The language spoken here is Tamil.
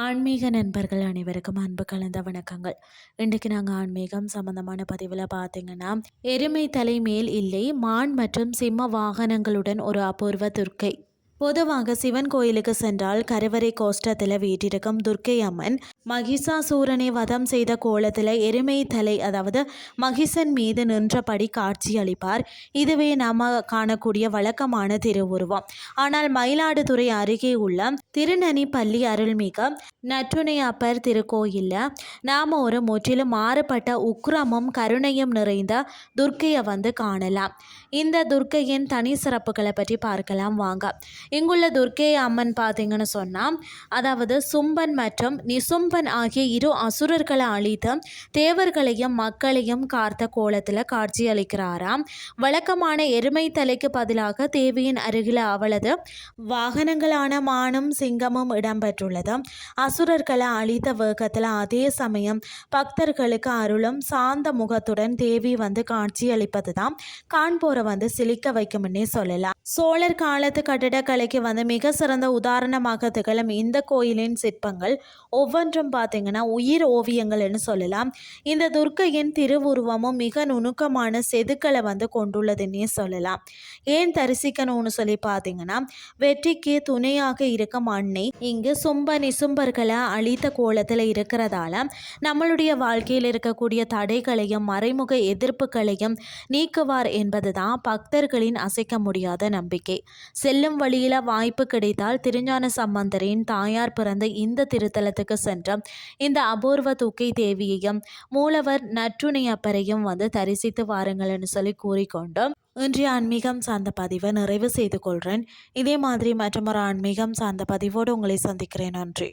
ஆன்மீக நண்பர்கள் அனைவருக்கும் அன்பு கலந்த வணக்கங்கள். இன்றைக்கு நாங்கள் ஆன்மீகம் சம்பந்தமான பதிவில் பார்த்தீங்கன்னா, எருமை தலை மேல் இல்லை மான் மற்றும் சிம்ம வாகனங்களுடன் ஒரு அபூர்வ துர்க்கை. பொதுவாக சிவன் கோயிலுக்கு சென்றால் கருவறை கோஷ்டத்தில் வீட்டிருக்கும் துர்க்கை அம்மன் மகிஷாசூரனை வதம் செய்த கோலத்தில் எருமை தலை, அதாவது மகிஷன் மீது நின்றபடி காட்சி அளிப்பார். இதுவே நாம காணக்கூடிய வழக்கமான திருவுருவம். ஆனால் மயிலாடுதுறை அருகே உள்ள திருநனிப்பள்ளி அருள்மிகு நற்றுணை அப்பர் திருக்கோயிலில் நாம் ஒரு முற்றிலும் மாறுபட்ட உக்ரமும் கருணையும் நிறைந்த துர்க்கையை காணலாம். இந்த துர்க்கையின் தனி சிறப்புகளை பற்றி பார்க்கலாம் வாங்க. இங்குள்ள துர்க்கை அம்மன் பார்த்தீங்கன்னு சொன்னால், அதாவது சும்பன் மற்றும் நிசும்பன் ஆகிய இரு அசுரர்களை அழித்து தேவர்களையும் மக்களையும் காத்த கோலத்தில் காட்சி அளிக்கிறாராம். வழக்கமான எருமை தலைக்கு பதிலாக தேவியின் அருகில் அவளது வாகனங்களான மானும் சிங்கமும் இடம்பெற்றுள்ளது. அசுரர்களை அழித்த வேகத்தில் அதே சமயம் பக்தர்களுக்கு அருளும் சாந்த முகத்துடன் தேவி காட்சி அளிப்பது தான் காண்போரை சிலிக்க வைக்கும்னே சொல்லலாம். சோழர் காலத்து கட்டிடக்கலைக்கு மிக சிறந்த உதாரணமாக திகழும் இந்த கோயிலின் சிற்பங்கள் ஒவ்வொன்றும் பார்த்தீங்கன்னா உயிர் ஓவியங்கள்னு சொல்லலாம். இந்த துர்க்கையின் திருவுருவமும் மிக நுணுக்கமான செதுக்களை கொண்டுள்ளதுன்னே சொல்லலாம். ஏன் தரிசிக்கணும்னு சொல்லி பார்த்தீங்கன்னா, வெற்றிக்கு துணையாக இருக்கும் அன்னை இங்கு சும்ப நிசும்பர்களை அழித்த கோலத்தில் இருக்கிறதால நம்மளுடைய வாழ்க்கையில் இருக்கக்கூடிய தடைகளையும் மறைமுக எதிர்ப்புகளையும் நீக்குவார் என்பதுதான் பக்தர்களின் அசைக்க முடியாத நம்பிக்கை. செல்லும் வழியில வாய்ப்பு கிடைத்தால் திருஞான சம்பந்தரின் தாயார் பிறந்த இந்த திருத்தலத்துக்கு சென்ற இந்த அபூர்வ துர்க்கை தேவியையும் மூலவர் நற்றுணை அப்பரையும் தரிசித்து வாருங்கள்னு சொல்லி கூறிக்கொண்டு இன்றைய ஆன்மீகம் சார்ந்த பதிவை நிறைவு செய்து கொள்கிறேன். இதே மாதிரி மற்றொரு ஆன்மீகம் சார்ந்த பதிவோடு உங்களை சந்திக்கிறேன். நன்றி.